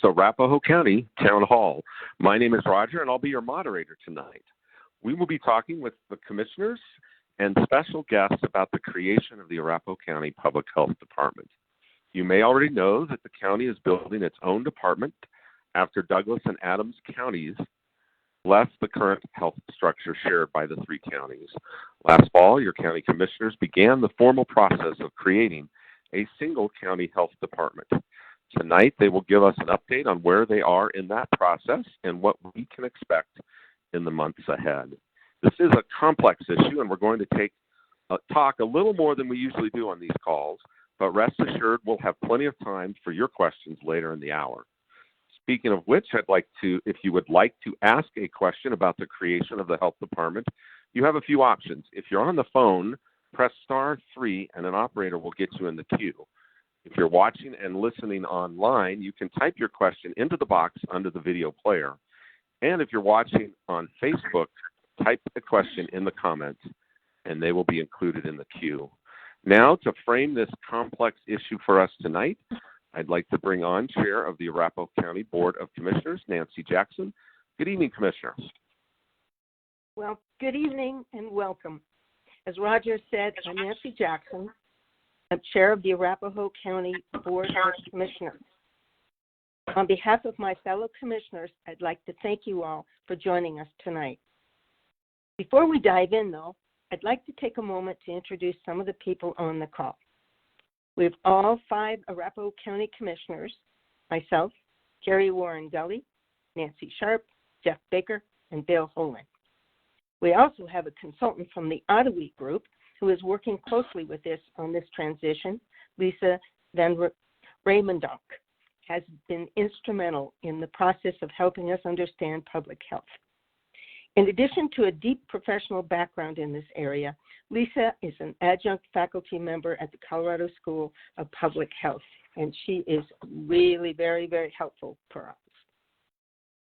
Arapahoe County Town Hall. My name is Roger, and I'll be your moderator tonight. We will be talking with the commissioners and special guests about the creation of the Arapahoe County Public Health Department. You may already know that the county is building its own department after Douglas and Adams counties left the current health structure shared by the three counties. Last fall, your county commissioners began the formal process of creating a single county health department. Tonight, they will give us an update on where they are in that process and what we can expect in the months ahead. This is a complex issue, and we're going to talk a little more than we usually do on these calls, but rest assured we'll have plenty of time for your questions later in the hour. Speaking of which, I'd like to, if you would like to ask a question about the creation of the health department, you have a few options. If you're on the phone, press *3 and an operator will get you in the queue. If you're watching and listening online, you can type your question into the box under the video player. And if you're watching on Facebook, type the question in the comments and they will be included in the queue. Now, to frame this complex issue for us tonight, I'd like to bring on Chair of the Arapahoe County Board of Commissioners, Nancy Jackson. Good evening, Commissioner. Well, good evening and welcome. As Roger said, I'm Nancy Jackson. I'm Chair of the Arapahoe County Board of Commissioners. On behalf of my fellow commissioners, I'd like to thank you all for joining us tonight. Before we dive in, though, I'd like to take a moment to introduce some of the people on the call. We have all 5 Arapahoe County commissioners, myself, Carrie Warren Gully, Nancy Sharp, Jeff Baker, and Bill Holen. We also have a consultant from the Ottawa group who is working closely with us on this transition. Lisa Van Raymondonk has been instrumental in the process of helping us understand public health. In addition to a deep professional background in this area, Lisa is an adjunct faculty member at the Colorado School of Public Health, and she is really very, very helpful for us.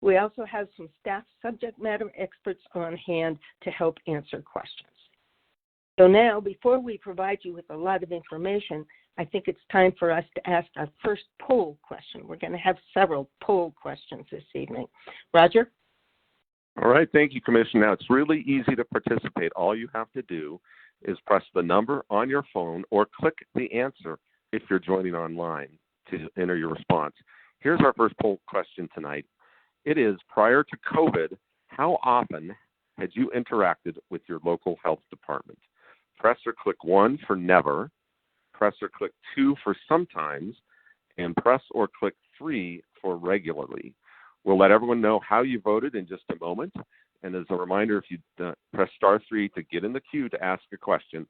We also have some staff subject matter experts on hand to help answer questions. So now, before we provide you with a lot of information, I think it's time for us to ask our first poll question. We're going to have several poll questions this evening. Roger? All right, thank you, Commissioner. Now, it's really easy to participate. All you have to do is press the number on your phone or click the answer if you're joining online to enter your response. Here's our first poll question tonight. It is, prior to COVID, how often had you interacted with your local health department? Press or click 1 for never, press or click 2 for sometimes, and press or click 3 for regularly. We'll let everyone know how you voted in just a moment. And as a reminder, if you press *3 to get in the queue to ask a question.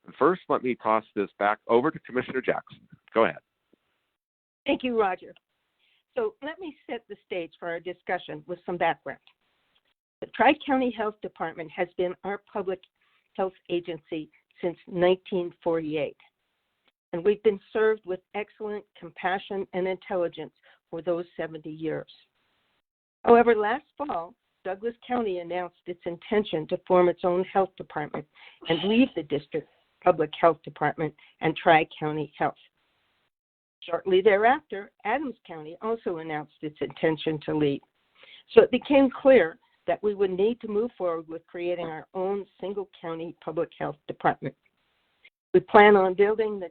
And first, let me toss this back over to Commissioner Jackson. Go ahead. Thank you, Roger. So let me set the stage for our discussion with some background. The TriCounty Health Department has been our public health agency since 1948. And we've been served with excellent compassion and intelligence for those 70 years. However, last fall, Douglas County announced its intention to form its own health department and leave the district public health department and TriCounty Health. Shortly thereafter, Adams County also announced its intention to leave. So it became clear that we would need to move forward with creating our own single county public health department. We plan on building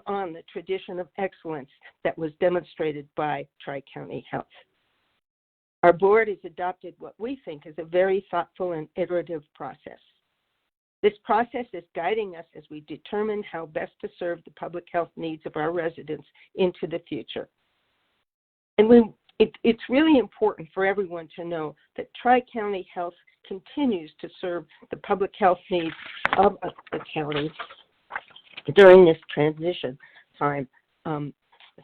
on the tradition of excellence that was demonstrated by TriCounty Health. Our board has adopted what we think is a very thoughtful and iterative process. This process is guiding us as we determine how best to serve the public health needs of our residents into the future. And it's really important for everyone to know that TriCounty Health continues to serve the public health needs of the county during this transition time.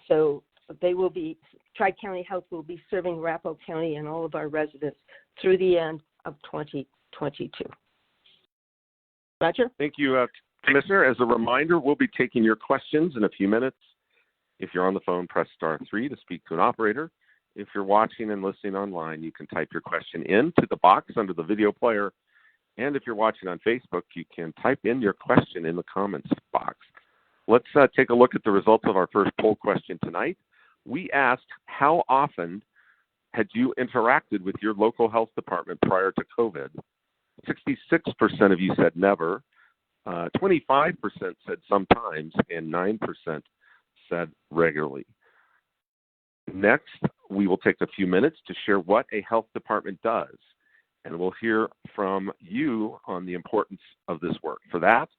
So they will be, TriCounty Health will be serving Arapahoe County and all of our residents through the end of 2022. Roger? Thank you, Commissioner. As a reminder, we'll be taking your questions in a few minutes. If you're on the phone, press *3 to speak to an operator. If you're watching and listening online, you can type your question into the box under the video player. And if you're watching on Facebook, you can type in your question in the comments box. Let's take a look at the results of our first poll question tonight. we asked how often had you interacted with your local health department prior to COVID. 66% of you said never, 25% said sometimes, and 9% said regularly. Next, we will take a few minutes to share what a health department does, and we'll hear from you on the importance of this work. For that,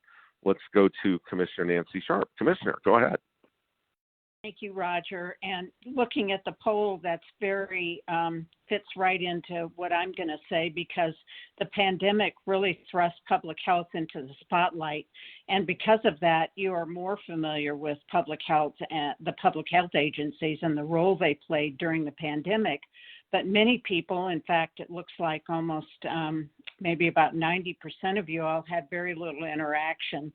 let's go to Commissioner Nancy Sharp. Commissioner, go ahead. Thank you, Roger. And looking at the poll, that's very fits right into what I'm going to say, because the pandemic really thrust public health into the spotlight. And because of that, you are more familiar with public health and the public health agencies and the role they played during the pandemic. But many people, in fact, it looks like almost maybe about 90% of you all had very little interaction.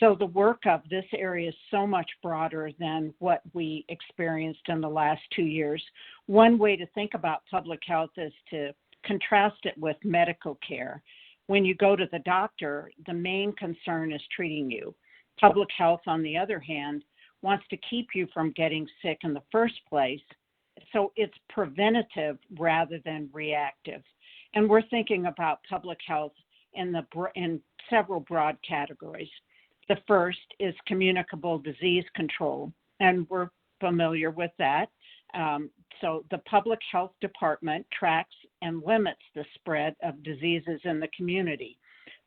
So the work of this area is so much broader than what we experienced in the last 2 years. One way to think about public health is to contrast it with medical care. When you go to the doctor, the main concern is treating you. Public health, on the other hand, wants to keep you from getting sick in the first place. So it's preventative rather than reactive. And we're thinking about public health in several broad categories. The first is communicable disease control, and we're familiar with that. So the Public Health Department tracks and limits the spread of diseases in the community.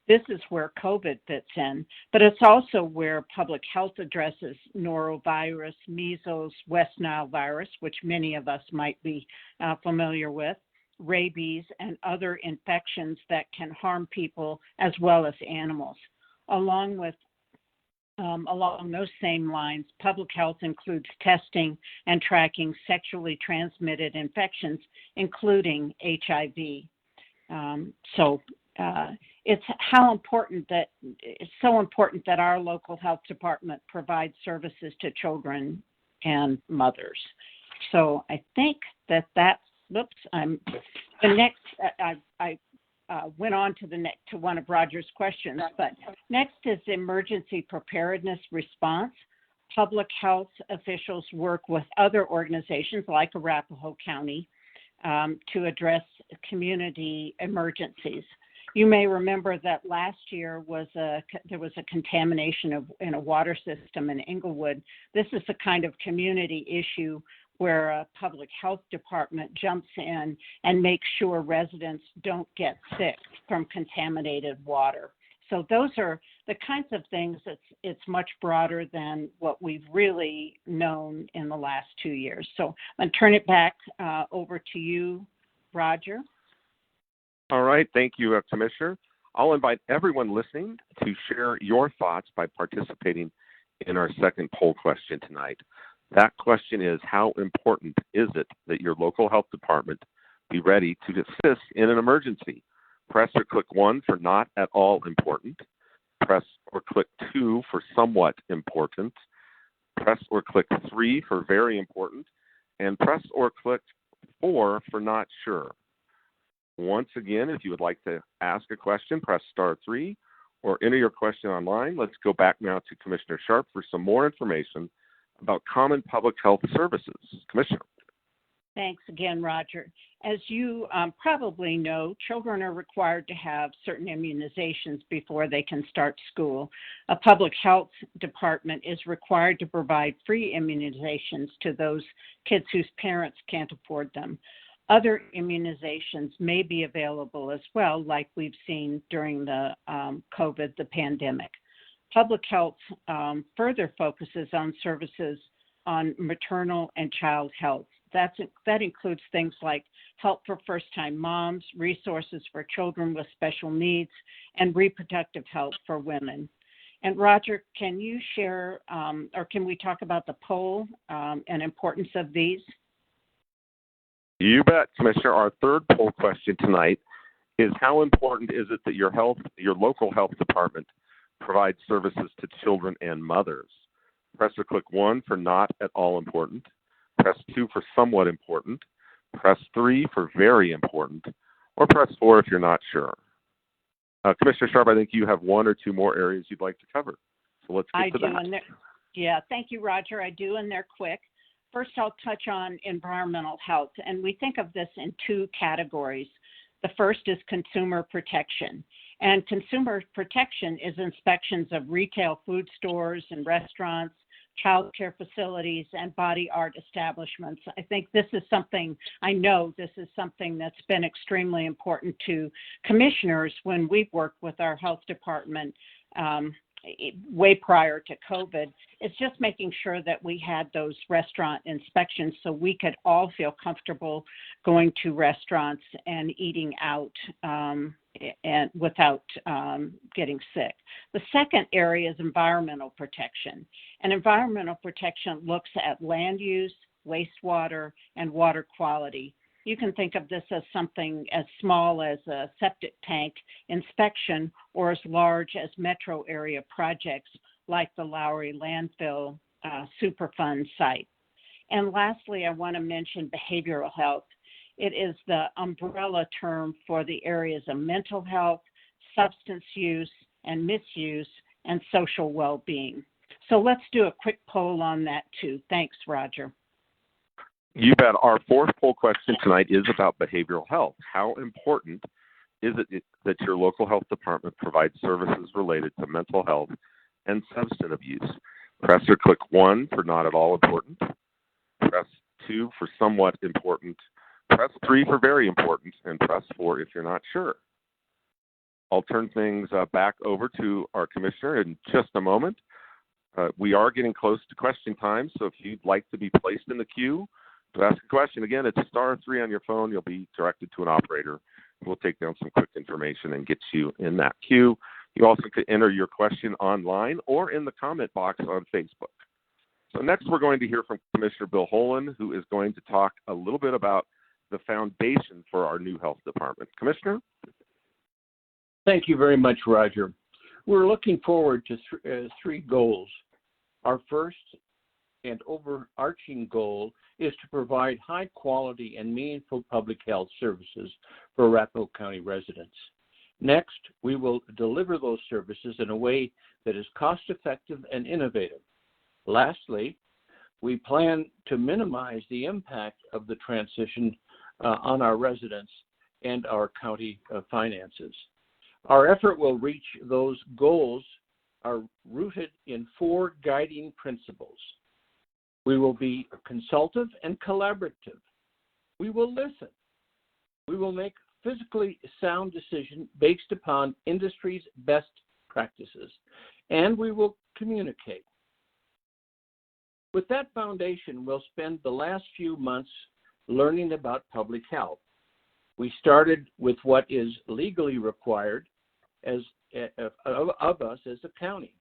This is where COVID fits in, but it's also where public health addresses norovirus, measles, West Nile virus, which many of us might be familiar with, rabies, and other infections that can harm people as well as animals. Along those same lines, public health includes testing and tracking sexually transmitted infections, including HIV. It's so important that our local health department provides services to children and mothers. So I think I went on to one of Roger's questions, but next is emergency preparedness response. Public health officials work with other organizations like Arapahoe County to address community emergencies. You may remember that last year there was a contamination in a water system in Inglewood. This is the kind of community issue where a public health department jumps in and makes sure residents don't get sick from contaminated water. So those are the kinds of things it's much broader than what we've really known in the last 2 years. So I'm going to turn it back over to you, Roger. All right. Thank you, Commissioner. I'll invite everyone listening to share your thoughts by participating in our second poll question tonight. That question is, how important is it that your local health department be ready to assist in an emergency? Press or click 1 for not at all important. Press or click 2 for somewhat important. Press or click 3 for very important. And press or click 4 for not sure. Once again, if you would like to ask a question, press *3 or enter your question online. Let's go back now to Commissioner Sharp for some more information about common public health services. Commissioner. Thanks again, Roger. As you probably know, children are required to have certain immunizations before they can start school. A public health department is required to provide free immunizations to those kids whose parents can't afford them. Other immunizations may be available as well, like we've seen during the the pandemic. Public health further focuses on services on maternal and child health. That includes things like help for first-time moms, resources for children with special needs, and reproductive health for women. And Roger, can you share, or can we talk about the poll and importance of these? You bet, Commissioner. Our third poll question tonight is, how important is it that your local health department provides services to children and mothers? Press or click 1 for not at all important. Press 2 for somewhat important. Press 3 for very important. Or press 4 if you're not sure. Commissioner Sharp, I think you have 1 or 2 more areas you'd like to cover. So let's get to that. Yeah, thank you, Roger. I do, and they're quick. first I'll touch on environmental health, and we think of this in two categories. The first is consumer protection, and consumer protection is inspections of retail food stores and restaurants, child care facilities, and body art establishments. I think this is something, I know this is something that's been extremely important to commissioners when we've worked with our health department way prior to COVID. It's just making sure that we had those restaurant inspections so we could all feel comfortable going to restaurants and eating out and without getting sick. The second area is environmental protection. And environmental protection looks at land use, wastewater, and water quality. You can think of this as something as small as a septic tank inspection or as large as metro area projects like the Lowry Landfill Superfund site. And lastly, I want to mention behavioral health. It is the umbrella term for the areas of mental health, substance use and misuse, and social well-being. So let's do a quick poll on that too. Thanks, Roger. You bet. Our fourth poll question tonight is about behavioral health. How important is it that your local health department provides services related to mental health and substance abuse? Press or click 1 for not at all important. Press 2 for somewhat important. Press 3 for very important, and press 4 if you're not sure. I'll turn things back over to our commissioner in just a moment. We are getting close to question time, so if you'd like to be placed in the queue to ask a question, again, it's *3 on your phone. You'll be directed to an operator. We'll take down some quick information and get you in that queue. You also can enter your question online or in the comment box on Facebook. So next we're going to hear from Commissioner Bill Holen, who is going to talk a little bit about the foundation for our new health department. Commissioner? Thank you very much, Roger. We're looking forward to three goals. Our first and overarching goal is to provide high quality and meaningful public health services for Arapahoe County residents. Next, we will deliver those services in a way that is cost-effective and innovative. Lastly, we plan to minimize the impact of the transition on our residents and our county finances. Our effort will reach those goals are rooted in 4 guiding principles. We will be consultative and collaborative. We will listen. We will make fiscally sound decisions based upon industry's best practices, and we will communicate. With that foundation, we'll spend the last few months learning about public health. We started with what is legally required of us as a county.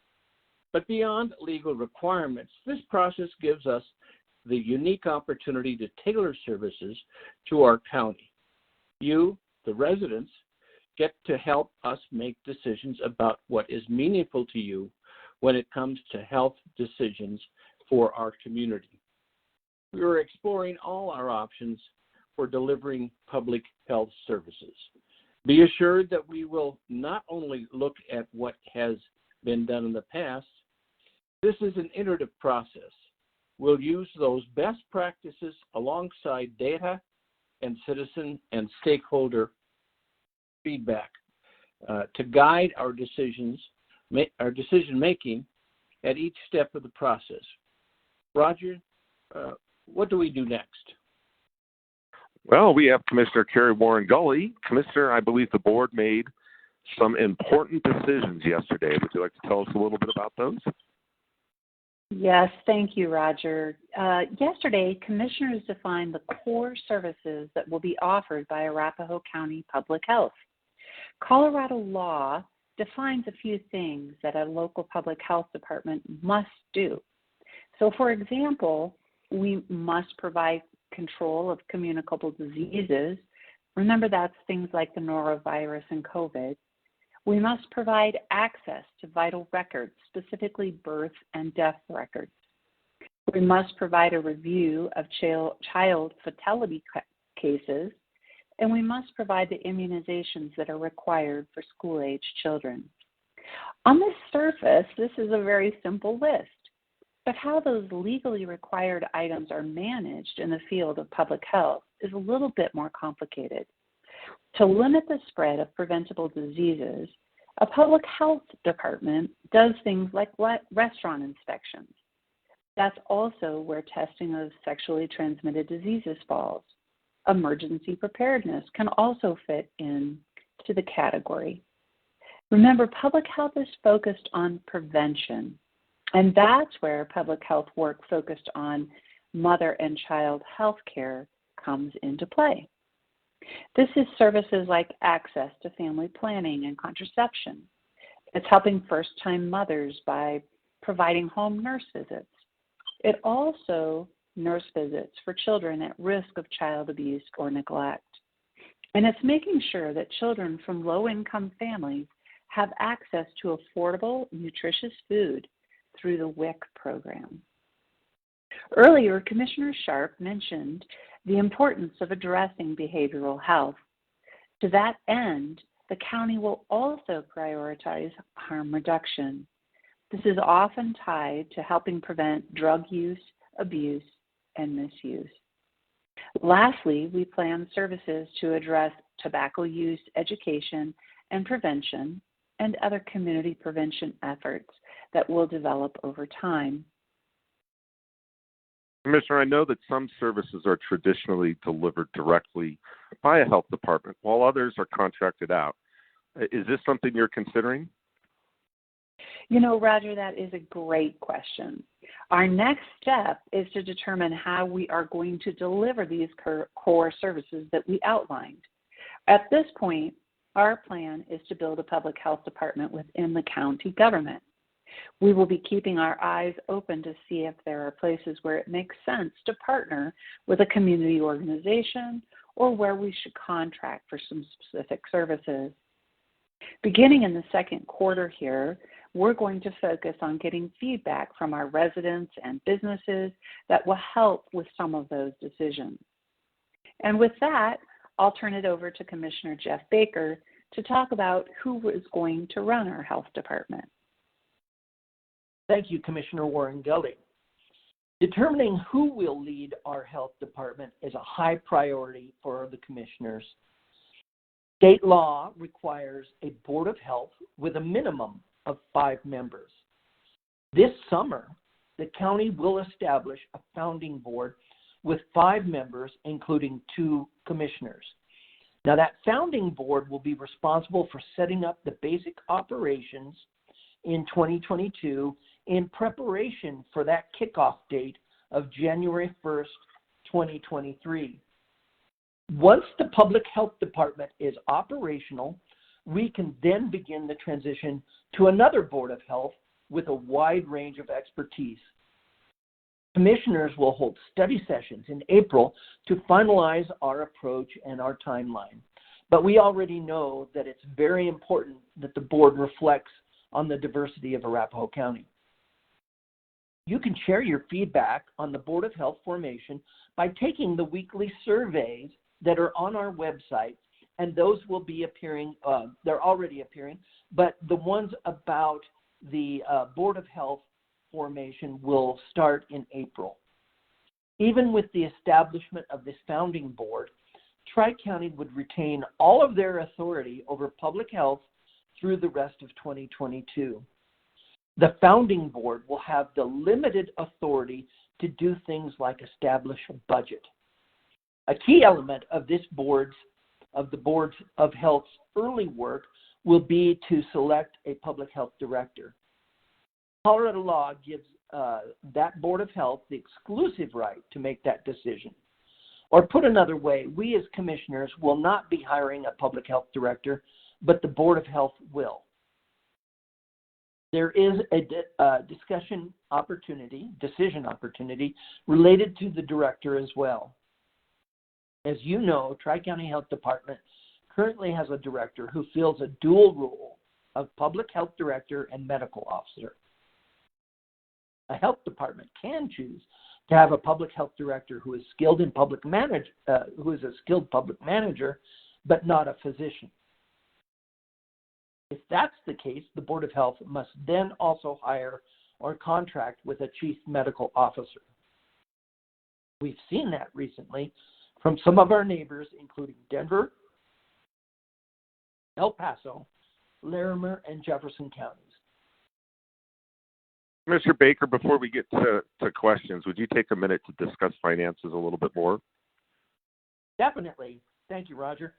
But beyond legal requirements, this process gives us the unique opportunity to tailor services to our county. You, the residents, get to help us make decisions about what is meaningful to you when it comes to health decisions for our community. We are exploring all our options for delivering public health services. Be assured that we will not only look at what has been done in the past. This is an iterative process. We'll use those best practices alongside data and citizen and stakeholder feedback to guide our decision making at each step of the process. Roger, what do we do next? Well, we have Commissioner Carrie Warren Gully. Commissioner, I believe the board made some important decisions yesterday. Would you like to tell us a little bit about those? Yes, thank you, Roger. Yesterday, commissioners defined the core services that will be offered by Arapahoe County Public Health. Colorado law defines a few things that a local public health department must do. So, for example, we must provide control of communicable diseases. Remember, that's things like the norovirus and COVID. We must provide access to vital records, specifically birth and death records. We must provide a review of child fatality cases, and we must provide the immunizations that are required for school-age children. On the surface, this is a very simple list, But how those legally required items are managed in the field of public health is a little bit more complicated. To limit the spread of preventable diseases, a public health department does things like restaurant inspections. That's also where testing of sexually transmitted diseases falls. Emergency preparedness can also fit into the category. Remember, public health is focused on prevention, and that's where public health work focused on mother and child health care comes into play. This is services like access to family planning and contraception. It's helping first-time mothers by providing home nurse visits. It also nurse visits for children at risk of child abuse or neglect. And it's making sure that children from low-income families have access to affordable, nutritious food through the WIC program. Earlier, Commissioner Sharp mentioned the importance of addressing behavioral health. To that end, the county will also prioritize harm reduction. This is often tied to helping prevent drug use, abuse, and misuse. Lastly, we plan services to address tobacco use, education, and prevention, and other community prevention efforts that will develop over time. Commissioner, I know that some services are traditionally delivered directly by a health department, while others are contracted out. Is this something you're considering? You know, Roger, that is a great question. Our next step is to determine how we are going to deliver these core services that we outlined. At this point, our plan is to build a public health department within the county government. We will be keeping our eyes open to see if there are places where it makes sense to partner with a community organization or where we should contract for some specific services. Beginning in the second quarter here, we're going to focus on getting feedback from our residents and businesses that will help with some of those decisions. And with that, I'll turn it over to Commissioner Jeff Baker to talk about who is going to run our health department. Thank you, Commissioner Warren Gully. Determining who will lead our health department is a high priority for the commissioners. State law requires a board of health with a minimum of 5 members. This summer, the county will establish a founding board with 5 members, including 2 commissioners. Now, that founding board will be responsible for setting up the basic operations in 2022 in preparation for that kickoff date of January 1st, 2023. Once the public health department is operational, we can then begin the transition to another board of health with a wide range of expertise. Commissioners will hold study sessions in April to finalize our approach and our timeline. But we already know that it's very important that the board reflects on the diversity of Arapahoe County. You can share your feedback on the Board of Health formation by taking the weekly surveys that are on our website, and those will be appearing, they're already appearing, but the ones about the Board of Health formation will start in April. Even with the establishment of this founding board, TriCounty would retain all of their authority over public health through the rest of 2022. The founding board will have the limited authority to do things like establish a budget. A key element of the Board of Health's early work will be to select a public health director. Colorado law gives that Board of Health the exclusive right to make that decision. Or put another way, we as commissioners will not be hiring a public health director, but the Board of Health will. There is a decision opportunity related to the director as well. As you know, TriCounty Health Department currently has a director who fills a dual role of public health director and medical officer. A health department can choose to have a public health director who is skilled in who is a skilled public manager, but not a physician. If that's the case, the Board of Health must then also hire or contract with a chief medical officer. We've seen that recently from some of our neighbors, including Denver, El Paso, Larimer, and Jefferson counties. Mr. Baker, before we get to questions, would you take a minute to discuss finances a little bit more? Definitely. Thank you, Roger.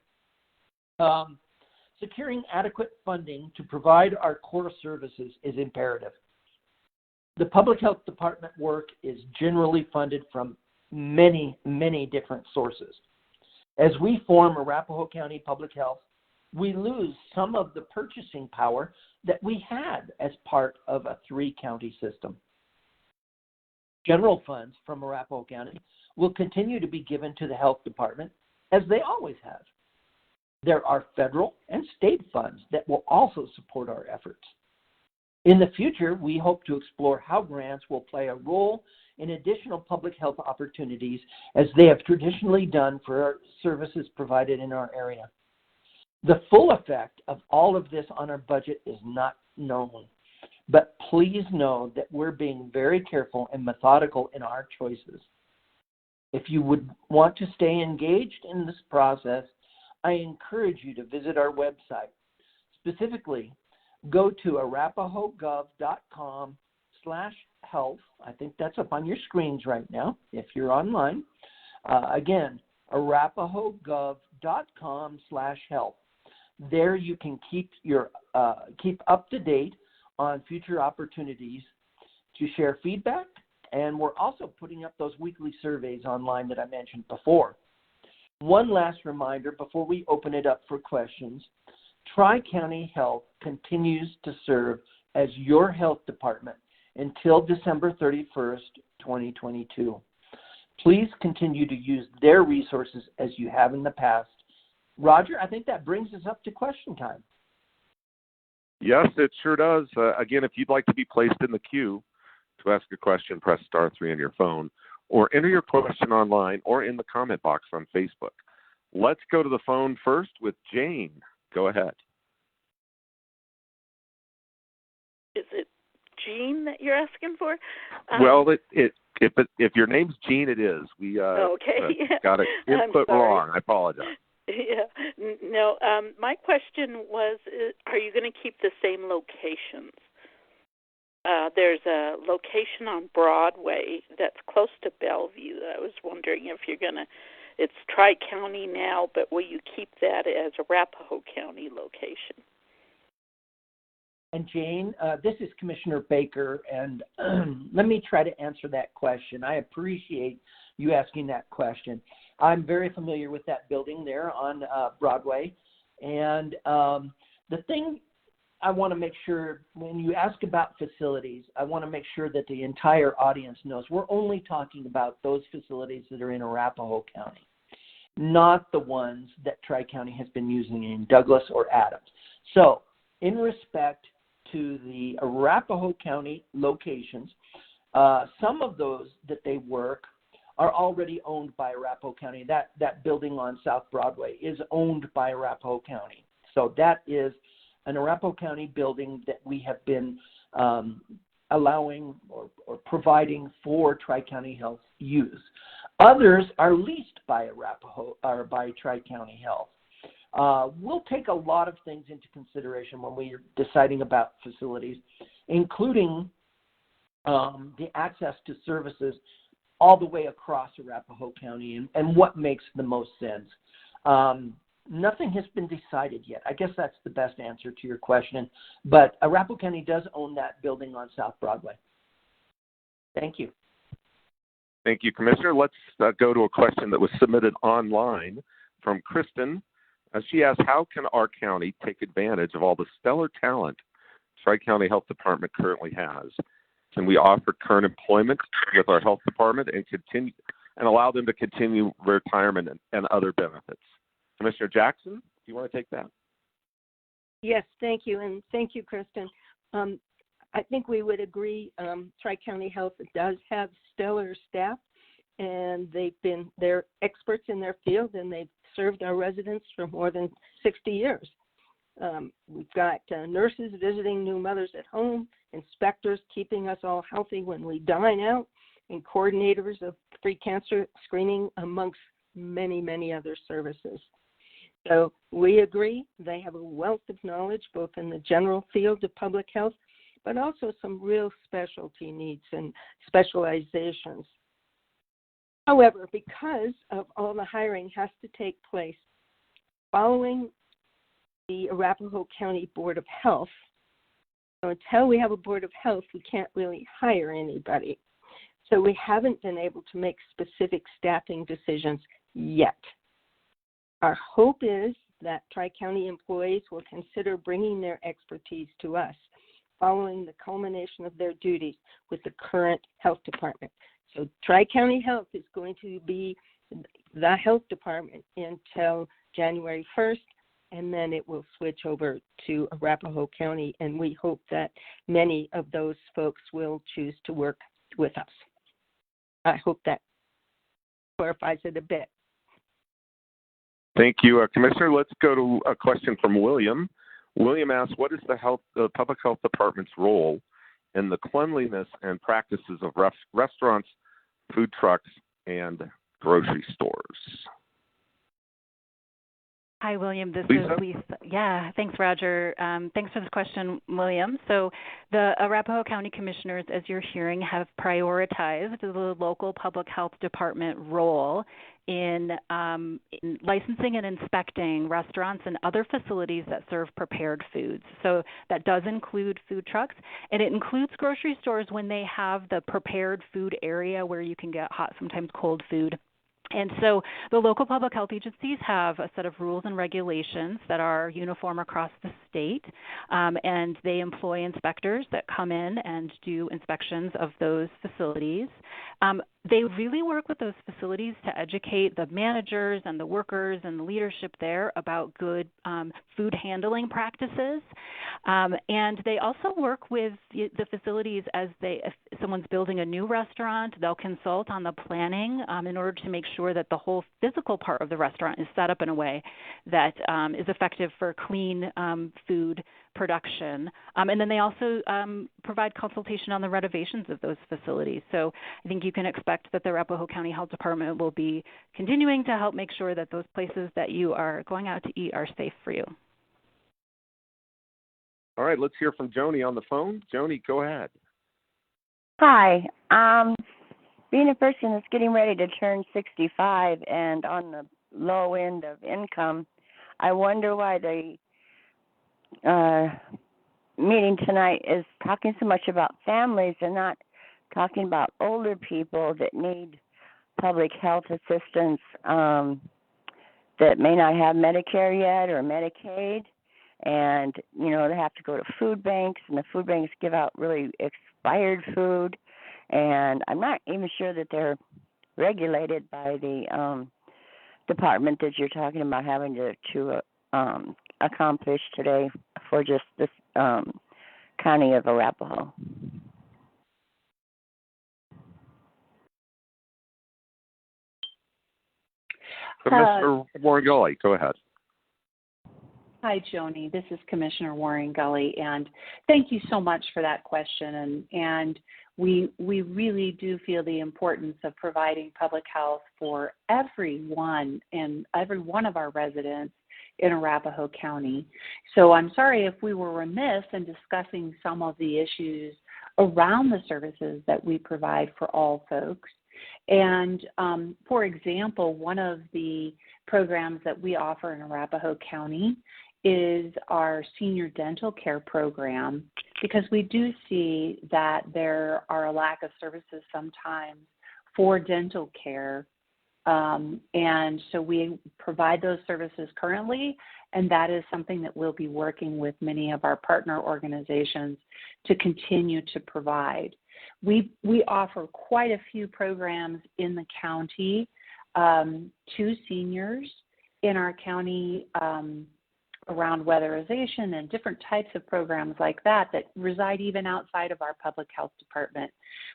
Securing adequate funding to provide our core services is imperative. The Public Health Department work is generally funded from many, many different sources. As we form Arapahoe County Public Health, we lose some of the purchasing power that we had as part of a 3-county system. General funds from Arapahoe County will continue to be given to the health department, as they always have. There are federal and state funds that will also support our efforts. In the future, we hope to explore how grants will play a role in additional public health opportunities, as they have traditionally done for our services provided in our area. The full effect of all of this on our budget is not known, but please know that we're being very careful and methodical in our choices. If you would want to stay engaged in this process, I encourage you to visit our website. Specifically, go to arapahogov.com/health. I think that's up on your screens right now if you're online. Again, arapahogov.com/health. There you can keep up to date on future opportunities to share feedback, and we're also putting up those weekly surveys online that I mentioned before. One last reminder before we open it up for questions: TriCounty Health continues to serve as your health department until December 31st, 2022. Please continue to use their resources as you have in the past. Roger, I think that brings us up to question time. Yes, it sure does. Again, if you'd like to be placed in the queue to ask a question, press *3 on your phone, or enter your question online or in the comment box on Facebook. Let's go to the phone first with Jane. Go ahead. Is it Jean that you're asking for? Well, if your name's Jean, it is. We okay. Got it input wrong. I apologize. Yeah. No, my question was, are you going to keep the same locations? There's a location on Broadway that's close to Bellevue. I was wondering if you're going to, it's Tri-County now, but will you keep that as a Arapahoe County location? And Jane, this is Commissioner Baker, and let me try to answer that question. I appreciate you asking that question. I'm very familiar with that building there on Broadway, and the thing I want to make sure, when you ask about facilities, I want to make sure that the entire audience knows we're only talking about those facilities that are in Arapahoe County, not the ones that Tri-County has been using in Douglas or Adams. So, in respect to the Arapahoe County locations, some of those that they work are already owned by Arapahoe County. That building on South Broadway is owned by Arapahoe County. So that is an Arapahoe County building that we have been allowing or providing for Tri-County Health use. Others are leased by Arapahoe or by Tri-County Health. We'll take a lot of things into consideration when we're deciding about facilities, including the access to services all the way across Arapahoe County and what makes the most sense. Nothing has been decided yet. I guess that's the best answer to your question. But Arapahoe County does own that building on South Broadway. Thank you. Thank you, Commissioner. Let's go to a question that was submitted online from Kristen. She asked, how can our county take advantage of all the stellar talent Tri-County Health Department currently has? Can we offer current employment with our health department and continue and allow them to continue retirement and other benefits? Commissioner Jackson, do you want to take that? Yes, thank you, and thank you, Kristen. I think we would agree. Tri-County Health does have stellar staff, and they're experts in their field, and they've served our residents for more than 60 years. We've got nurses visiting new mothers at home, inspectors keeping us all healthy when we dine out, and coordinators of free cancer screening, amongst many, many other services. So we agree they have a wealth of knowledge, both in the general field of public health, but also some real specialty needs and specializations. However, because of all the hiring has to take place following the Arapahoe County Board of Health, so until we have a Board of Health, we can't really hire anybody. So we haven't been able to make specific staffing decisions yet. Our hope is that TriCounty employees will consider bringing their expertise to us following the culmination of their duties with the current health department. So TriCounty Health is going to be the health department until January 1st, and then it will switch over to Arapahoe County, and we hope that many of those folks will choose to work with us. I hope that clarifies it a bit. Thank you, Commissioner. Let's go to a question from William. William asks, what is the Public Health Department's role in the cleanliness and practices of restaurants, food trucks, and grocery stores? Hi, William. This Lisa? is Lisa. Yeah, thanks, Roger. Thanks for this question, William. So the Arapahoe County Commissioners, as you're hearing, have prioritized the local public health department role in licensing and inspecting restaurants and other facilities that serve prepared foods. So that does include food trucks, and it includes grocery stores when they have the prepared food area where you can get hot, sometimes cold food. And so the local public health agencies have a set of rules and regulations that are uniform across the state, and they employ inspectors that come in and do inspections of those facilities. They really work with those facilities to educate the managers and the workers and the leadership there about good food handling practices. And they also work with the facilities if someone's building a new restaurant, they'll consult on the planning in order to make sure that the whole physical part of the restaurant is set up in a way that is effective for clean food production. And then they also provide consultation on the renovations of those facilities. So I think you can expect that the Arapahoe County Health Department will be continuing to help make sure that those places that you are going out to eat are safe for you. All right, let's hear from Joni on the phone. Joni, go ahead. Hi. Being a person that's getting ready to turn 65 and on the low end of income, I wonder why the meeting tonight is talking so much about families and not talking about older people that need public health assistance that may not have Medicare yet or Medicaid. And, you know, they have to go to food banks, and the food banks give out really expired food. And I'm not even sure that they're regulated by the department that you're talking about having to accomplish today for just this county of Arapahoe. Commissioner Warren-Gully, go ahead. Hi, Joni. This is Commissioner Warren-Gully, and thank you so much for that question. And we really do feel the importance of providing public health for everyone and every one of our residents in Arapahoe County. So I'm sorry if we were remiss in discussing some of the issues around the services that we provide for all folks. And for example, one of the programs that we offer in Arapahoe County is our senior dental care program, because we do see that there are a lack of services sometimes for dental care. And so we provide those services currently, and that is something that we'll be working with many of our partner organizations to continue to provide. We offer quite a few programs in the county to seniors in our county around weatherization and different types of programs like that reside even outside of our public health department.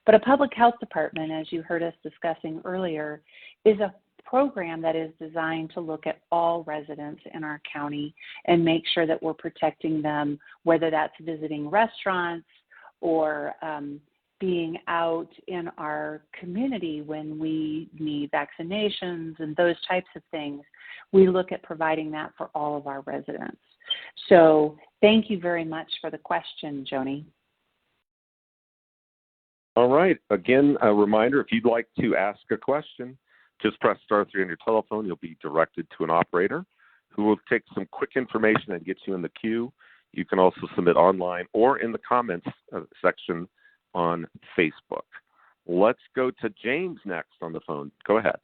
But a public health department, as you heard us discussing earlier, is a program that is designed to look at all residents in our county and make sure that we're protecting them, whether that's visiting restaurants or being out in our community when we need vaccinations and those types of things. We look at providing that for all of our residents. So thank you very much for the question, Joni. All right. Again, a reminder, if you'd like to ask a question, just press star 3 on your telephone. You'll be directed to an operator who will take some quick information and get you in the queue. You can also submit online or in the comments section on Facebook. Let's go to James next on the phone. Go ahead.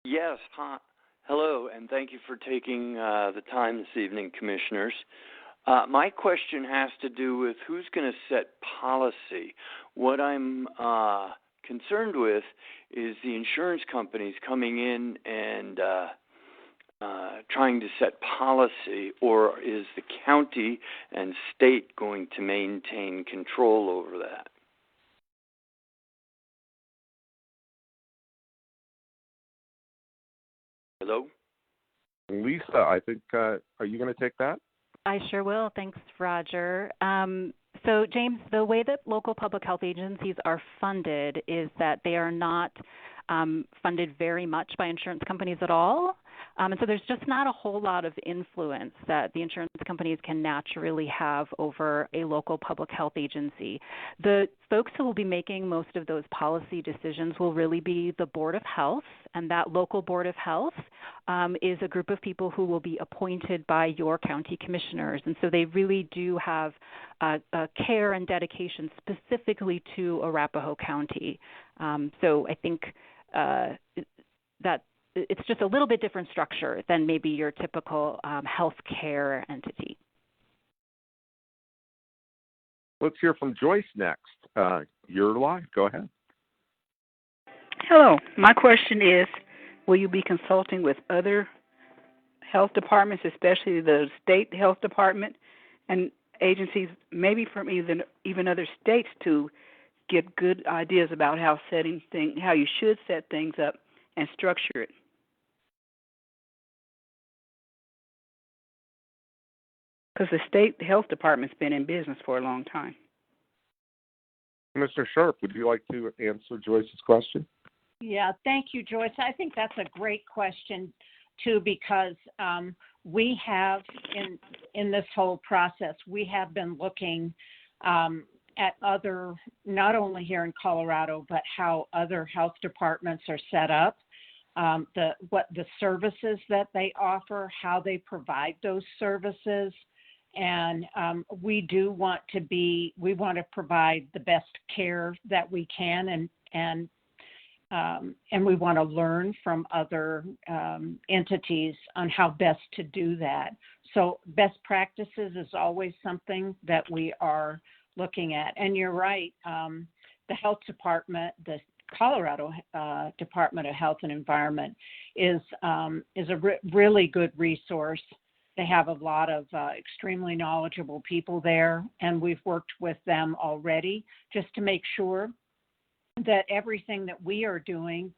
Yes. Hi. Hello, and thank you for taking the time this evening, Commissioners. My question has to do with who's going to set policy. What I'm concerned with is the insurance companies coming in and trying to set policy, or is the county and state going to maintain control over that? Hello? Lisa, I think, are you going to take that? I sure will. Thanks, Roger. So, James, the way that local public health agencies are funded is that they are not funded very much by insurance companies at all. And so there's just not a whole lot of influence that the insurance companies can naturally have over a local public health agency. The folks who will be making most of those policy decisions will really be the Board of Health, and that local Board of Health is a group of people who will be appointed by your county commissioners. And so they really do have a care and dedication specifically to Arapahoe County. So I think that it's just a little bit different structure than maybe your typical health care entity. Let's hear from Joyce next. You're live. Go ahead. Hello. My question is, will you be consulting with other health departments, especially the state health department and agencies, maybe from even other states, to get good ideas about how you should set things up and structure it? Because the state health department's been in business for a long time. Mr. Sharp, would you like to answer Joyce's question? Yeah, thank you, Joyce. I think that's a great question, too, because we have, in this whole process, we have been looking at other, not only here in Colorado, but how other health departments are set up, the services that they offer, how they provide those services. And we want to provide the best care that we can, and we want to learn from other entities on how best to do that. So best practices is always something that we are looking at. And you're right, the health department, the Colorado Department of Health and Environment is a really good resource. They have a lot of extremely knowledgeable people there, and we've worked with them already just to make sure that everything that we are doing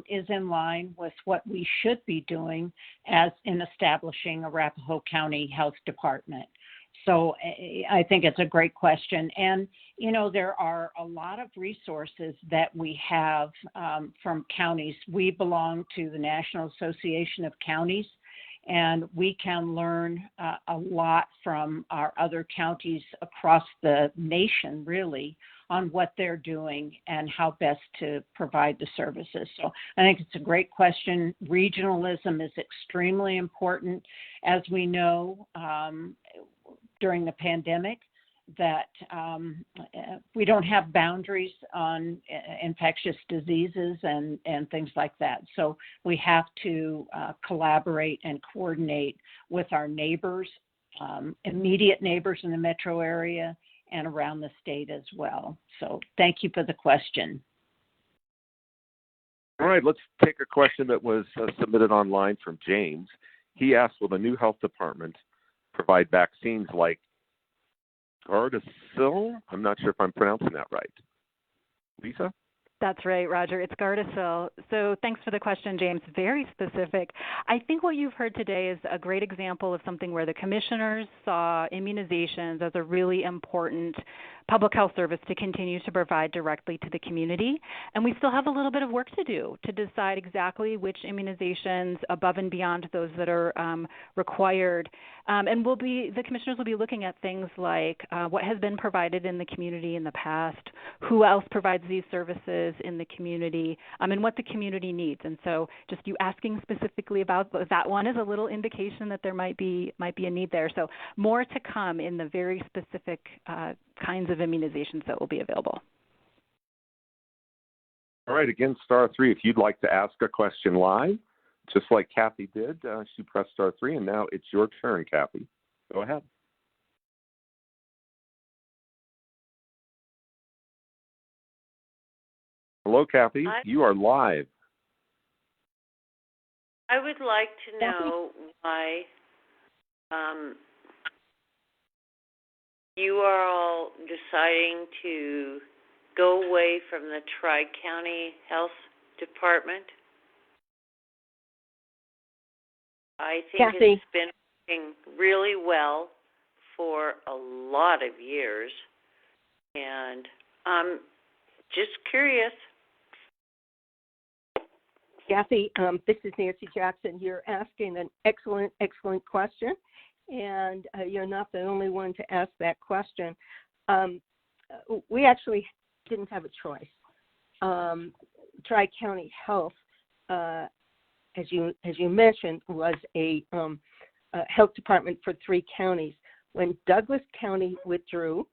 is in line with what we should be doing as in establishing Arapahoe County Health Department. So I think it's a great question. And, you know, there are a lot of resources that we have from counties. We belong to the National Association of Counties, and we can learn a lot from our other counties across the nation, really, on what they're doing and how best to provide the services. So I think it's a great question. Regionalism is extremely important. As we know, during the pandemic, that we don't have boundaries on infectious diseases and things like that. So we have to collaborate and coordinate with our neighbors, immediate neighbors in the metro area and around the state as well. So thank you for the question. All right, let's take a question that was submitted online from James. He asked, will the new health department provide vaccines like Gardasil? I'm not sure if I'm pronouncing that right. Lisa? That's right, Roger. It's Gardasil. So thanks for the question, James. Very specific. I think what you've heard today is a great example of something where the commissioners saw immunizations as a really important public health service to continue to provide directly to the community. And we still have a little bit of work to do to decide exactly which immunizations above and beyond those that are required. And the commissioners will be looking at things like what has been provided in the community in the past, who else provides these services in the community, and what the community needs. And so just you asking specifically about that one is a little indication that there might be a need there. So more to come in the very specific kinds of immunizations that will be available. All right, again, star 3. If you'd like to ask a question live, just like Kathy did, she pressed star 3, and now it's your turn, Kathy. Go ahead. Hello, Kathy. You are live. I would like to know why you are all deciding to go away from the TriCounty Health Department. I think Kathy. It's been working really well for a lot of years, and I'm just curious. Kathy, this is Nancy Jackson. You're asking an excellent question, and you're not the only one to ask that question. We actually didn't have a choice. TriCounty Health, as you mentioned, was a health department for 3 counties. When Douglas County withdrew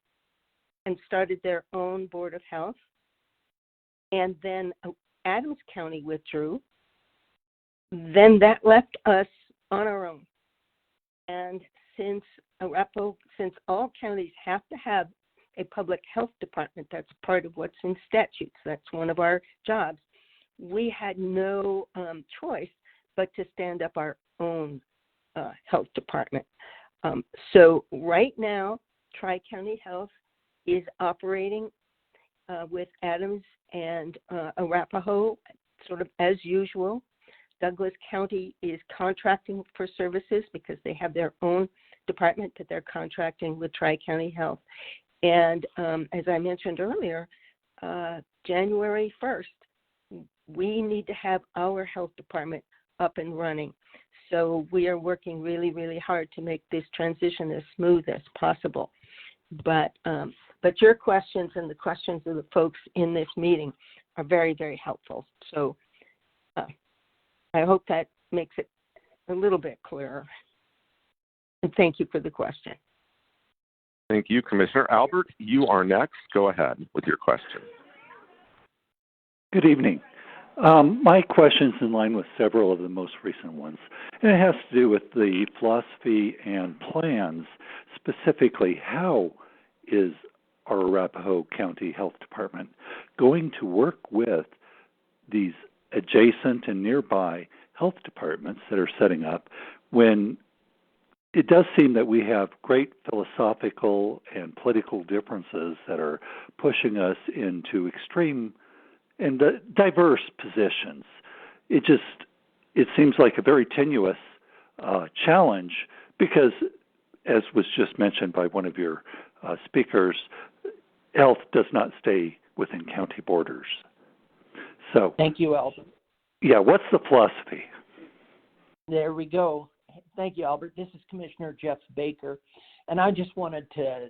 and started their own Board of Health, and then Adams County withdrew, then that left us on our own. And since all counties have to have a public health department, that's part of what's in statutes, that's one of our jobs, we had no choice but to stand up our own health department. So right now, TriCounty Health is operating with Adams and Arapahoe, sort of as usual. Douglas County is contracting for services because they have their own department, but they're contracting with TriCounty Health. And as I mentioned earlier, January 1st, we need to have our health department up and running. So we are working really, really hard to make this transition as smooth as possible. But your questions and the questions of the folks in this meeting are very, very helpful. So I hope that makes it a little bit clearer. And thank you for the question. Thank you, Commissioner. Albert, you are next. Go ahead with your question. Good evening. My question is in line with several of the most recent ones, and it has to do with the philosophy and plans. Specifically, how is our Arapahoe County Health Department going to work with these adjacent and nearby health departments that are setting up when it does seem that we have great philosophical and political differences that are pushing us into extreme and diverse positions? It seems like a very tenuous challenge because, as was just mentioned by one of your speakers, health does not stay within county borders. So, thank you, Albert. Yeah, what's the philosophy? There we go. Thank you, Albert. This is Commissioner Jeff Baker, and I just wanted to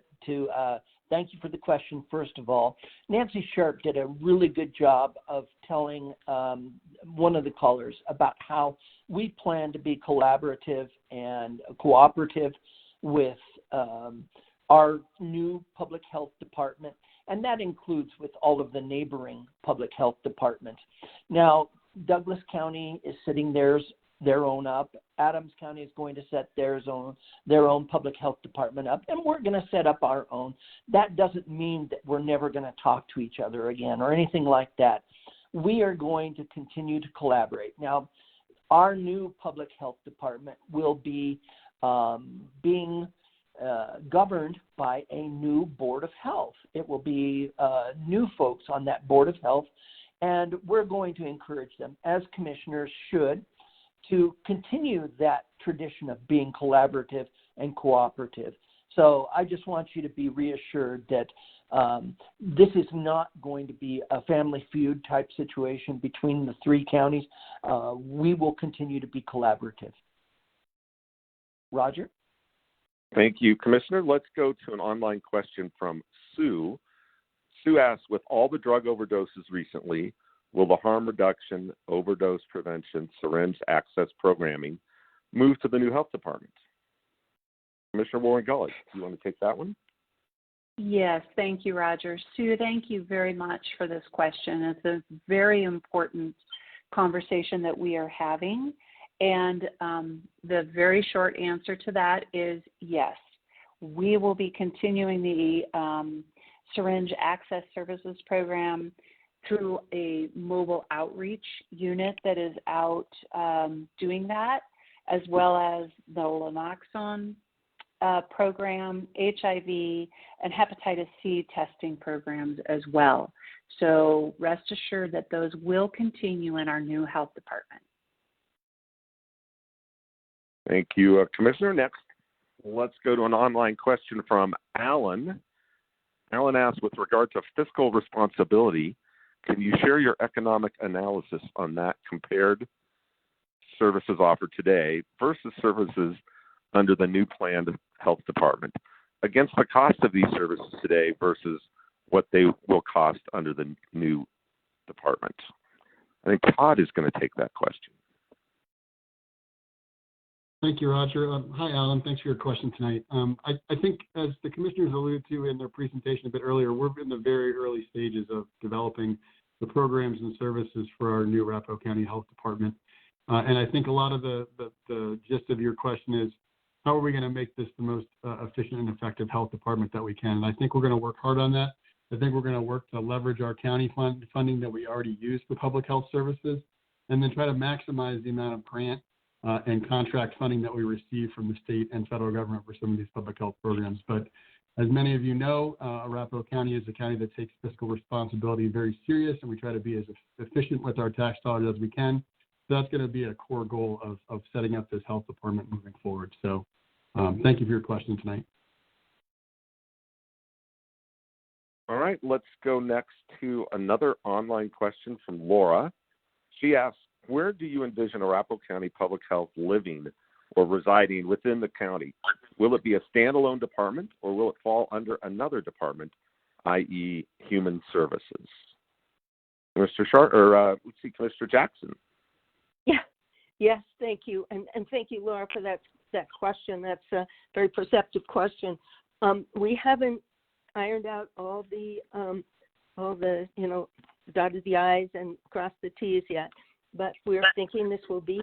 thank you for the question, first of all. Nancy Sharp did a really good job of telling one of the callers about how we plan to be collaborative and cooperative with our new public health department, and that includes with all of the neighboring public health departments. Now, Douglas County is setting their own up. Adams County is going to set their own public health department up, and we're going to set up our own. That doesn't mean that we're never going to talk to each other again or anything like that. We are going to continue to collaborate. Now, our new public health department will be being governed by a new Board of Health. It will be new folks on that Board of Health, And we're going to encourage them, as commissioners should, to continue that tradition of being collaborative and cooperative. So I just want you to be reassured that this is not going to be a family feud type situation between the three counties. We will continue to be collaborative. Roger? Thank you, Commissioner. Let's go to an online question from Sue. Sue asks, with all the drug overdoses recently, will the harm reduction, overdose prevention, syringe access programming move to the new health department? Commissioner Warren Gully, do you want to take that one? Yes, thank you, Roger. Sue, thank you very much for this question. It's a very important conversation that we are having. And the very short answer to that is yes. We will be continuing the syringe access services program through a mobile outreach unit that is out doing that, as well as the naloxone program, HIV, and hepatitis C testing programs as well. So rest assured that those will continue in our new health department. Thank you, Commissioner. Next, let's go to an online question from Alan. Alan asks, with regard to fiscal responsibility, can you share your economic analysis on that compared services offered today versus services under the new planned health department against the cost of these services today versus what they will cost under the new department? I think Todd is going to take that question. Thank you, Roger. Hi, Alan. Thanks for your question tonight. I think, as the commissioners alluded to in their presentation a bit earlier, we're in the very early stages of developing the programs and services for our new Arapahoe County Health Department. And I think a lot of the gist of your question is, how are we going to make this the most efficient and effective health department that we can? And I think we're going to work hard on that. I think we're going to work to leverage our county funding that we already use for public health services, and then try to maximize the amount of grant and contract funding that we receive from the state and federal government for some of these public health programs. But as many of you know, Arapahoe County is a county that takes fiscal responsibility very serious, and we try to be as efficient with our tax dollars as we can. So that's going to be a core goal of setting up this health department moving forward. So thank you for your question tonight. All right, let's go next to another online question from Laura. She asks, where do you envision Arapahoe County Public Health living or residing within the county? Will it be a standalone department, or will it fall under another department, i.e. Human Services? Commissioner Jackson. Yeah. Yes, thank you. And thank you, Laura, for that question. That's a very perceptive question. We haven't ironed out all the dotted the I's and crossed the T's yet. But we're thinking this will be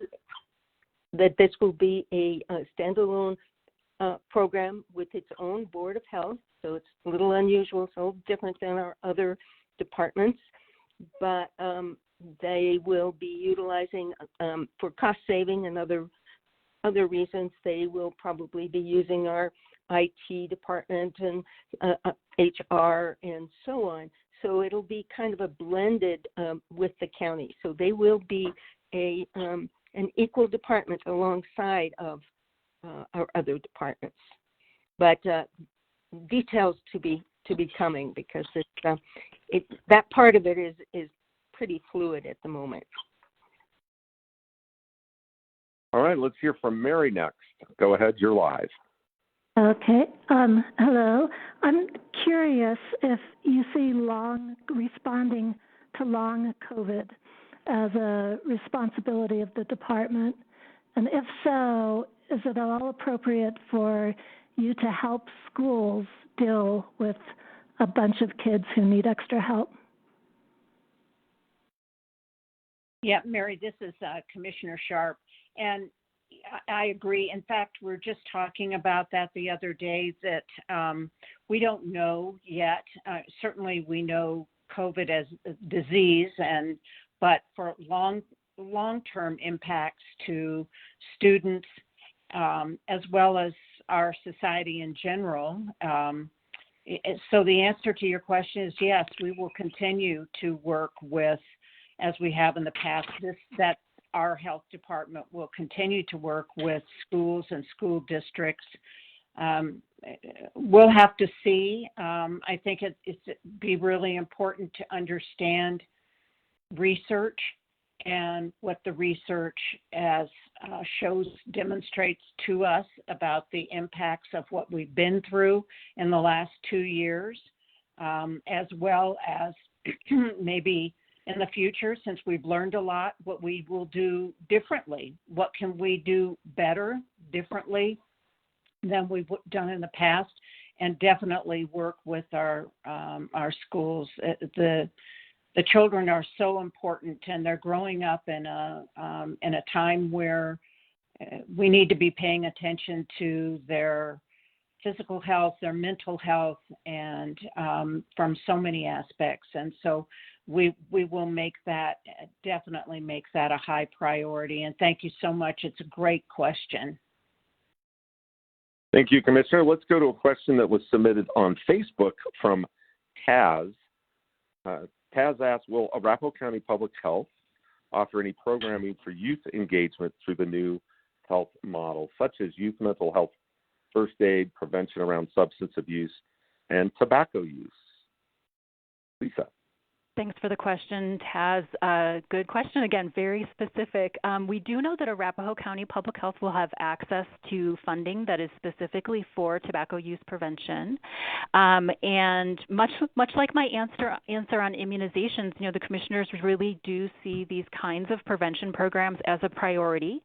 a standalone program with its own board of health. So it's a little unusual, so different than our other departments. But they will be utilizing, for cost saving and other reasons, they will probably be using our IT department and HR and so on. So it'll be kind of a blended with the county. So they will be an equal department alongside of our other departments. But details to be coming, because that part of it is pretty fluid at the moment. All right, let's hear from Mary next. Go ahead, you're live. Okay. Hello. I'm curious if you see responding to long COVID as a responsibility of the department, and if so, is it at all appropriate for you to help schools deal with a bunch of kids who need extra help? Yeah, Mary, this is Commissioner Sharp, and I agree. In fact, we're just talking about that the other day, that we don't know yet. Certainly we know COVID as a disease, but for long-term impacts to students as well as our society in general. So the answer to your question is yes, we will continue to work with as we have in the past. That our health department will continue to work with schools and school districts. We'll have to see. I think it'd be really important to understand research and what the research demonstrates to us about the impacts of what we've been through in the last 2 years, as well as maybe in the future, since we've learned a lot, what we will do differently. What can we do better, differently than we've done in the past, and definitely work with our schools. The children are so important, and they're growing up in a time where we need to be paying attention to their physical health, their mental health, and from so many aspects. And so we will definitely make that a high priority. And thank you so much. It's a great question. Thank you, Commissioner. Let's go to a question that was submitted on Facebook from Taz. Taz asks, will Arapahoe County Public Health offer any programming for youth engagement through the new health model, such as youth mental health, first aid, prevention around substance abuse, and tobacco use? Lisa. Thanks for the question, Taz. Good question. Again, very specific. We do know that Arapahoe County Public Health will have access to funding that is specifically for tobacco use prevention. And much like my answer on immunizations, the commissioners really do see these kinds of prevention programs as a priority,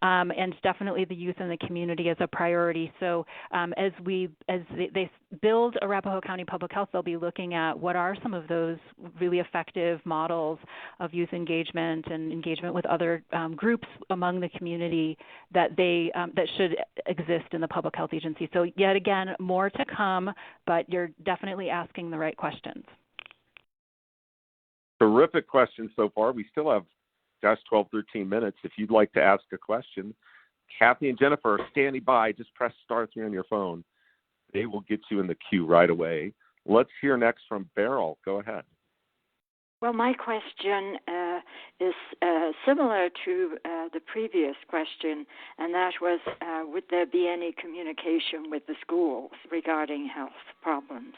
and definitely the youth in the community as a priority. So as they build Arapahoe County Public Health, they'll be looking at what are some of those really effective models of youth engagement and engagement with other groups among the community that should exist in the public health agency. So yet again, more to come, but you're definitely asking the right questions. Terrific questions so far. We still have, 12, 13 minutes. If you'd like to ask a question, Kathy and Jennifer are standing by. Just press star 3 on your phone. They will get you in the queue right away. Let's hear next from Beryl. Go ahead. Well, my question is similar to the previous question, and that was, would there be any communication with the schools regarding health problems?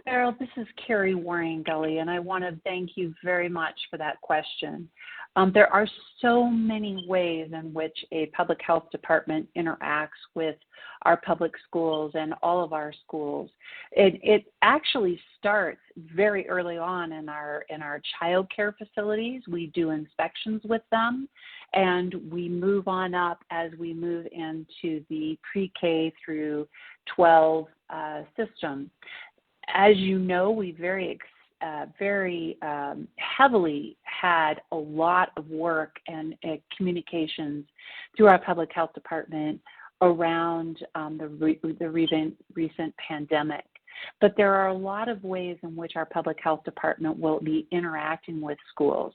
Beryl, this is Carrie Waring-Gully, and I want to thank you very much for that question. There are so many ways in which a public health department interacts with our public schools and all of our schools. It actually starts very early on in our child care facilities. We do inspections with them, and we move on up as we move into the pre-K through 12 system. As you know, we very heavily had a lot of work and communications through our public health department around the recent pandemic. But there are a lot of ways in which our public health department will be interacting with schools.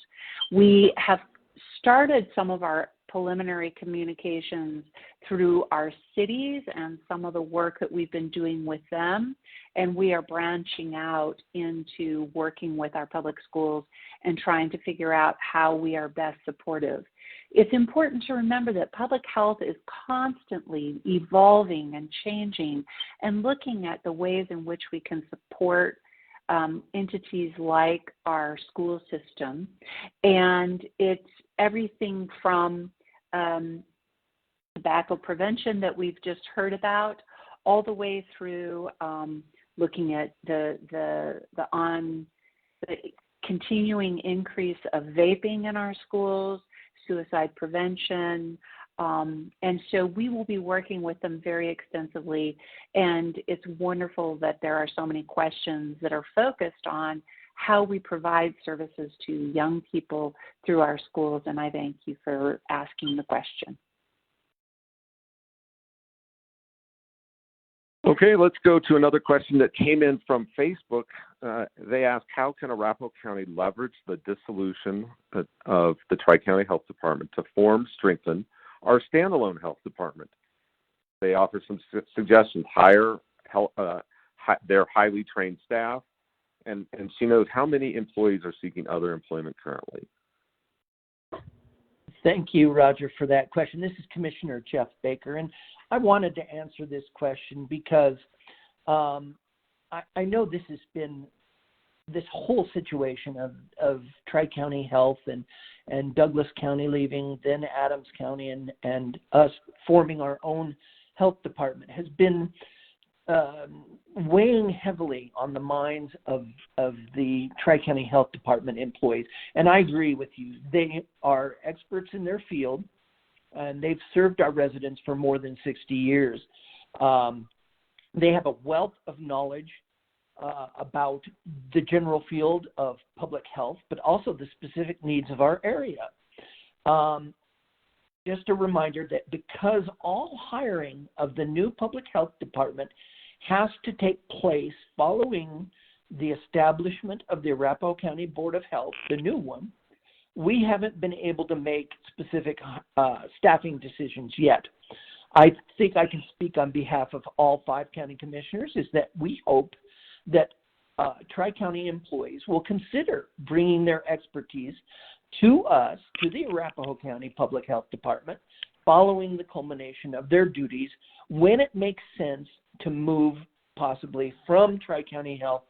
We have started some of our preliminary communications through our cities and some of the work that we've been doing with them, and we are branching out into working with our public schools and trying to figure out how we are best supportive. It's important to remember that public health is constantly evolving and changing and looking at the ways in which we can support entities like our school system. And it's everything from tobacco prevention that we've just heard about, all the way through looking at the continuing increase of vaping in our schools, suicide prevention. And so we will be working with them very extensively. And it's wonderful that there are so many questions that are focused on how we provide services to young people through our schools. And I thank you for asking the question. Okay, let's go to another question that came in from Facebook. They asked, how can Arapahoe County leverage the dissolution of the TriCounty Health Department to strengthen our standalone health department? They offer some suggestions: hire their highly trained staff, and she knows how many employees are seeking other employment currently. Thank you, Roger, for that question. This is Commissioner Jeff Baker, and I wanted to answer this question because I know this has been this whole situation of TriCounty Health and Douglas County leaving, then Adams County, and us forming our own health department has been weighing heavily on the minds of the TriCounty Health Department employees. And I agree with you. They are experts in their field, and they've served our residents for more than 60 years. They have a wealth of knowledge about the general field of public health, but also the specific needs of our area. Just a reminder that because all hiring of the new public health department has to take place following the establishment of the Arapahoe County Board of Health, the new one, we haven't been able to make specific staffing decisions yet. I think I can speak on behalf of all 5 county commissioners is that we hope that Tri-County employees will consider bringing their expertise to us, to the Arapahoe County Public Health Department, following the culmination of their duties when it makes sense to move possibly from Tri-County Health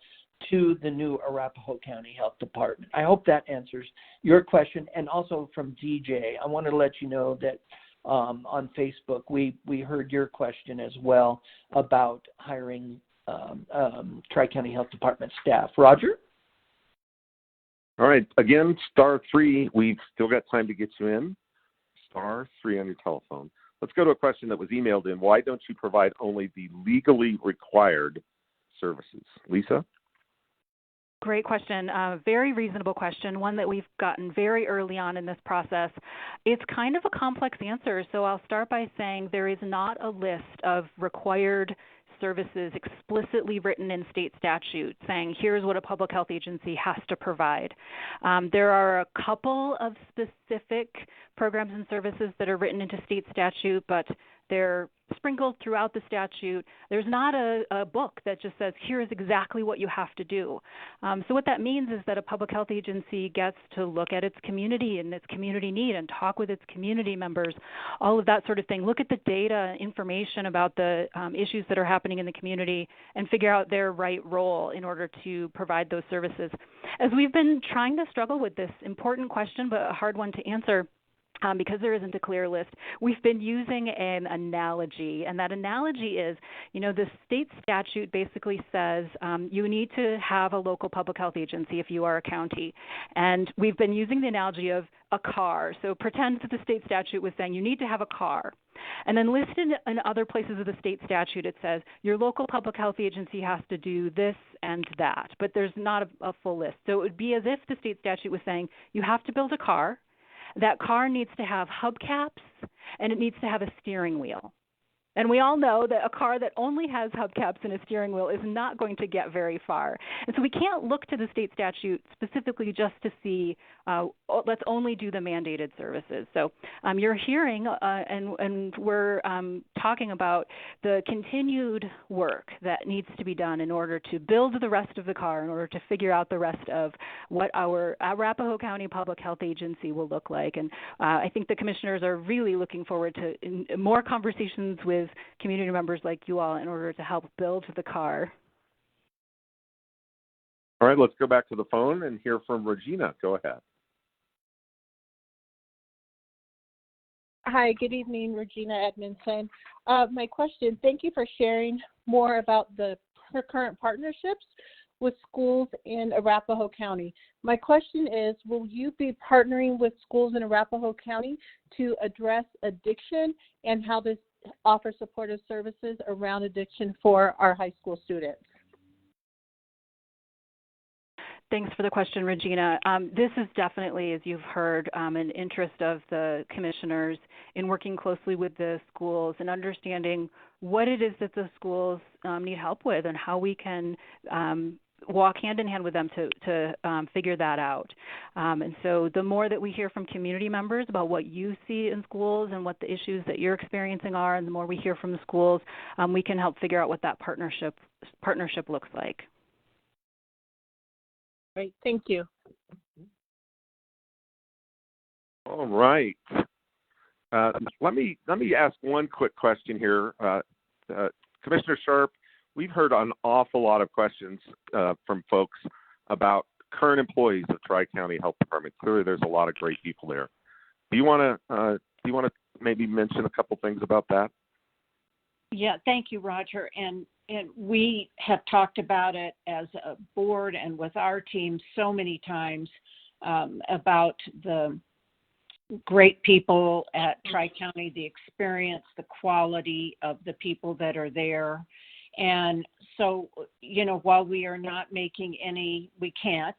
to the new Arapahoe County Health Department. I hope that answers your question. And also from DJ, I want to let you know that on Facebook, we heard your question as well about hiring Tri-County Health Department staff. Roger? All right. Again, *3. We've still got time to get you in. *3 on your telephone. Let's go to a question that was emailed in. Why don't you provide only the legally required services? Lisa? Great question. Very reasonable question, one that we've gotten very early on in this process. It's kind of a complex answer, so I'll start by saying there is not a list of required services explicitly written in state statute saying here's what a public health agency has to provide. There are a couple of specific programs and services that are written into state statute, but they're sprinkled throughout the statute. There's not a book that just says here's exactly what you have to do. So what that means is that a public health agency gets to look at its community and its community need and talk with its community members, all of that sort of thing. Look at the data, information about the issues that are happening in the community and figure out their right role in order to provide those services. As we've been trying to struggle with this important question, but a hard one to answer, because there isn't a clear list, we've been using an analogy, and that analogy is, the state statute basically says you need to have a local public health agency if you are a county, and we've been using the analogy of a car. So pretend that the state statute was saying you need to have a car, and then listed in other places of the state statute it says your local public health agency has to do this and that, but there's not a full list. So it would be as if the state statute was saying you have to build a car. That car needs to have hubcaps, and it needs to have a steering wheel. And we all know that a car that only has hubcaps and a steering wheel is not going to get very far. And so we can't look to the state statute specifically just to see, let's only do the mandated services. So you're hearing, and we're talking about the continued work that needs to be done in order to build the rest of the car, in order to figure out the rest of what our Arapahoe County Public Health Agency will look like. And I think the commissioners are really looking forward to more conversations with community members like you all in order to help build the car. All right, let's go back to the phone and hear from Regina. Go ahead. Hi, good evening, Regina Edmondson. My question, thank you for sharing more about the current partnerships with schools in Arapahoe County. My question is, will you be partnering with schools in Arapahoe County to address addiction and how this offer supportive services around addiction for our high school students? Thanks for the question, Regina. This is definitely, as you've heard, an interest of the commissioners in working closely with the schools and understanding what it is that the schools need help with and how we can walk hand in hand with them to figure that out. And so the more that we hear from community members about what you see in schools and what the issues that you're experiencing are, and the more we hear from the schools, we can help figure out what that partnership looks like. Great. Thank you. All right. Let me ask one quick question here. Commissioner Sharp, we've heard an awful lot of questions from folks about current employees of TriCounty Health Department. Clearly, there's a lot of great people there. Do you want to maybe mention a couple things about that? Yeah, thank you, Roger. And we have talked about it as a board and with our team so many times about the great people at TriCounty, the experience, the quality of the people that are there. And so, while we are not making we can't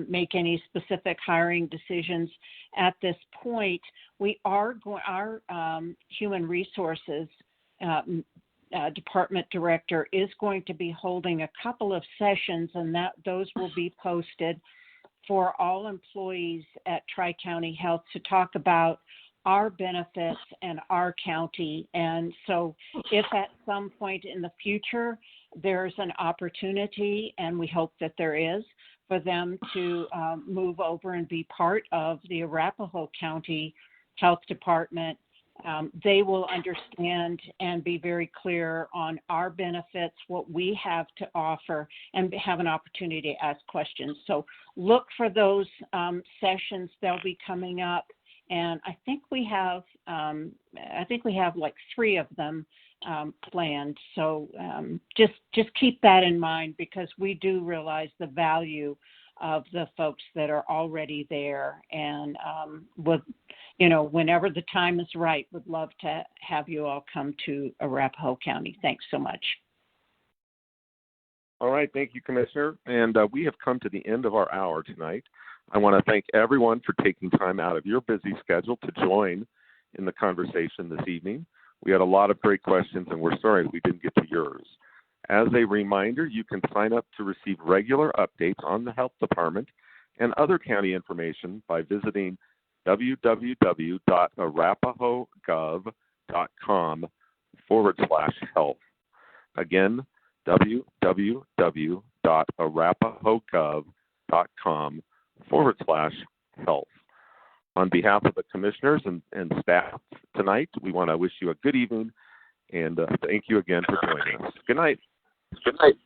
make any specific hiring decisions at this point, our human resources department director is going to be holding a couple of sessions, and those will be posted for all employees at TriCounty Health to talk about our benefits and our county. And so if at some point in the future there's an opportunity, and we hope that there is, for them to move over and be part of the Arapahoe County Health Department, they will understand and be very clear on our benefits, what we have to offer, and have an opportunity to ask questions. So look for those sessions. They'll be coming up, and I think we have like 3 of them planned. So just keep that in mind, because we do realize the value of the folks that are already there, and whenever the time is right, would love to have you all come to Arapahoe County. Thanks so much. All right. Thank you, Commissioner. And we have come to the end of our hour tonight. I want to thank everyone for taking time out of your busy schedule to join in the conversation this evening. We had a lot of great questions, and we're sorry we didn't get to yours. As a reminder, you can sign up to receive regular updates on the health department and other county information by visiting www.arapahogov.com/health. Again, www.arapahogov.com/health. On behalf of the commissioners and staff tonight, we want to wish you a good evening, and thank you again for joining us. Good night. Good night.